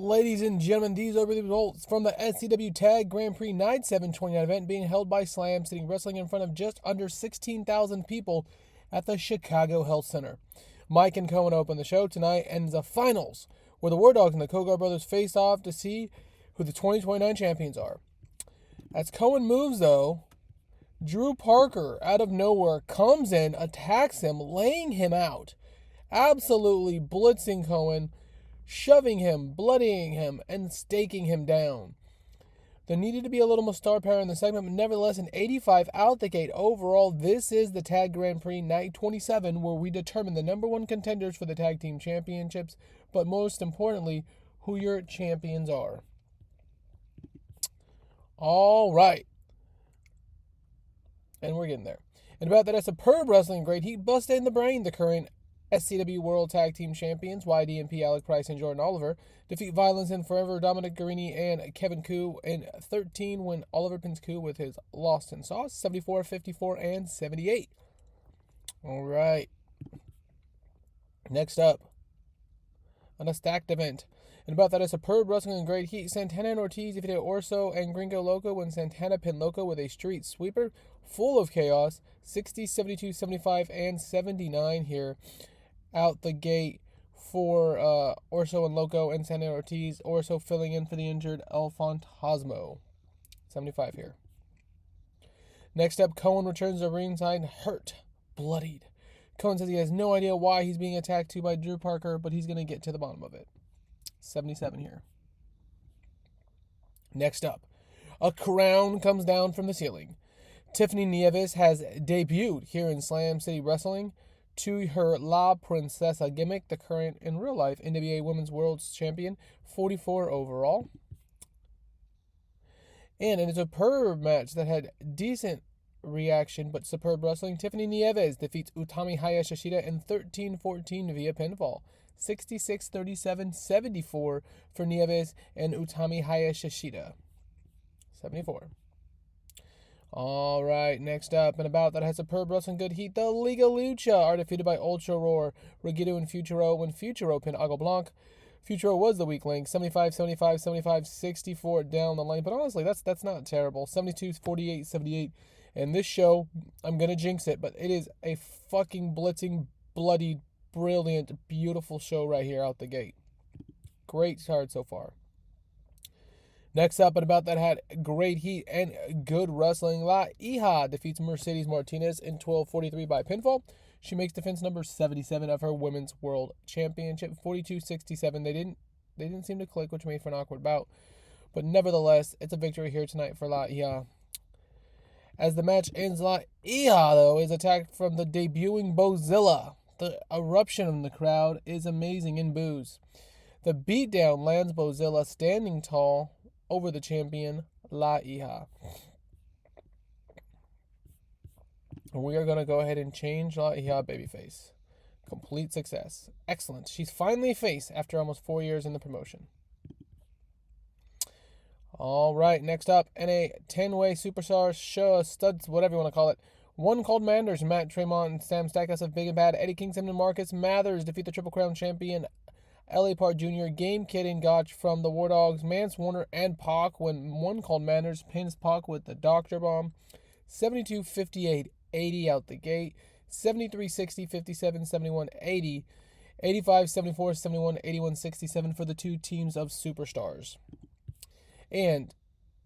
Ladies and gentlemen, these are the results from the SCW Tag Grand Prix Night 729 event being held by Slam City Wrestling in front of just under 16,000 people at the Chicago Health Center. Mike and Cohen open the show tonight, and the finals, where the War Dogs and the Kogar brothers face off to see who the 2029 champions are. As Cohen moves, though, Drew Parker, out of nowhere, comes in, attacks him, laying him out, absolutely blitzing Cohen, shoving him, bloodying him, and staking him down. There needed to be a little more star power in the segment, but nevertheless, an 85 out the gate. Overall, this is the Tag Grand Prix Night 27, where we determine the number one contenders for the Tag Team Championships, but most importantly, who your champions are. All right. And we're getting there. And about that, a superb wrestling great heat busted in the brain. The current SCW World Tag Team Champions, YDMP, Alec Price, and Jordan Oliver, defeat Violence and Forever, Dominic Guarini, and Kevin Koo in 13 when Oliver pins Koo with his Lost in Sauce, 74, 54, and 78. All right. Next up, on a stacked event. And about that, a superb wrestling and great heat. Santana and Ortiz defeated Orso and Gringo Loco when Santana pinned Loco with a street sweeper. Full of chaos. 60, 72, 75, and 79 here. Out the gate for Orso and Loco and Santana and Ortiz. Orso filling in for the injured El Fantasmo. 75 here. Next up, Cohen returns to ringside, hurt, bloodied. Cohen says he has no idea why he's being attacked by Drew Parker, but he's going to get to the bottom of it. 77 here. Next up, a crown comes down from the ceiling. Tiffany Nieves has debuted here in Slam City Wrestling to her La Princesa gimmick, the current in real life NWA Women's World Champion, 44 overall. And in a superb match that had decent reaction but superb wrestling, Tiffany Nieves defeats Utami Hayashishita in 13-14 via pinfall. 66, 37, 74 for Nieves and Utami Hayashishita. 74. All right, next up, and about that has superb wrestling good heat. The Liga Lucha are defeated by Ultra Roar, Regido, and Futuro when Futuro pinned Agua Blanc. Futuro was the weak link. 75, 75, 75, 64 down the line. But honestly, that's not terrible. 72, 48, 78. And this show, I'm going to jinx it, but it is a fucking blitzing, bloody, brilliant, beautiful show right here out the gate. Great card so far. Next up, and about that had great heat and good wrestling. La Hija defeats Mercedes Martinez in 12:43 by pinfall. She makes defense number 77 of her Women's World Championship. 42-67. They didn't seem to click, which made for an awkward bout. But nevertheless, it's a victory here tonight for La Hija. As the match ends, La Hija, though, is attacked from the debuting Bozilla. The eruption in the crowd is amazing in boos. The beatdown lands Bozilla standing tall over the champion, La Hija. And we are going to go ahead and change La Hija babyface. Complete success. Excellent. She's finally face after almost 4 years in the promotion. All right, next up, in a 10-way superstar show, studs, whatever you want to call it. One called Manders, Matt Tremont, and Sam Stackhouse of Big and Bad. Eddie Kingston and Marcus Mathers defeat the Triple Crown champion, L.A. Park Jr., Game Kid and Gotch from the War Dogs, Mance Warner, and Pac when one called Manners pins Pac with the Doctor Bomb. 72, 58, 80 out the gate. 73, 60, 57, 71, 80. 85, 74, 71, 81, 67 for the two teams of superstars. And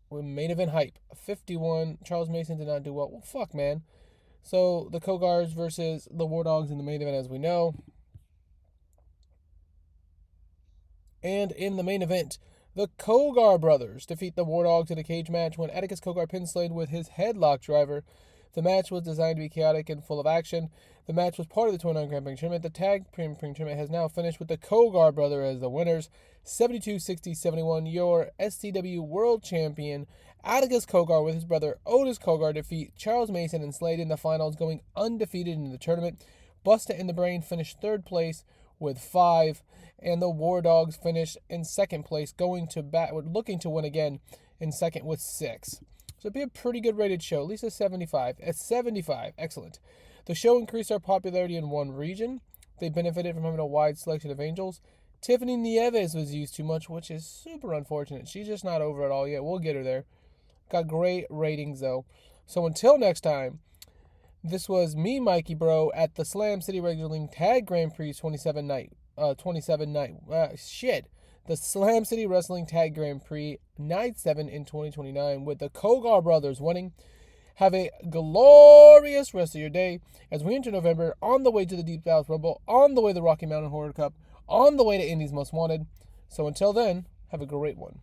with main event hype, 51, Charles Mason did not do well. Well, fuck, man. So the Kogars versus the War Dogs in the main event, as we know. And in the main event, The Kogar brothers defeat the War Dogs in a cage match when Atticus Kogar pin Slade with his headlock driver. The match was designed to be chaotic and full of action. The match was part of the 29 Grand Prix tournament. The tag Prix tournament has now finished with the Kogar brothers as the winners. 72-60-71, your SCW World Champion Atticus Kogar with his brother Otis Kogar defeat Charles Mason and Slade in the finals, going undefeated in the tournament. Busta in the Brain finished third place with 5, and the War Dogs finished in second place, going to looking to win again in second with 6. So it'd be a pretty good rated show, at least a 75. At 75, excellent. The show increased our popularity in one region. They benefited from having a wide selection of angels. Tiffany Nieves was used too much, which is super unfortunate. She's just not over at all yet. We'll get her there. Got great ratings, though. So until next time, this was me, Mikey Bro, at the Slam City Wrestling Tag Grand Prix 27 night. The Slam City Wrestling Tag Grand Prix Night 7 in 2029 with the Kogar brothers winning. Have a glorious rest of your day as we enter November, on the way to the Deep South Rumble, on the way to the Rocky Mountain Horror Cup, on the way to Indies Most Wanted. So until then, have a great one.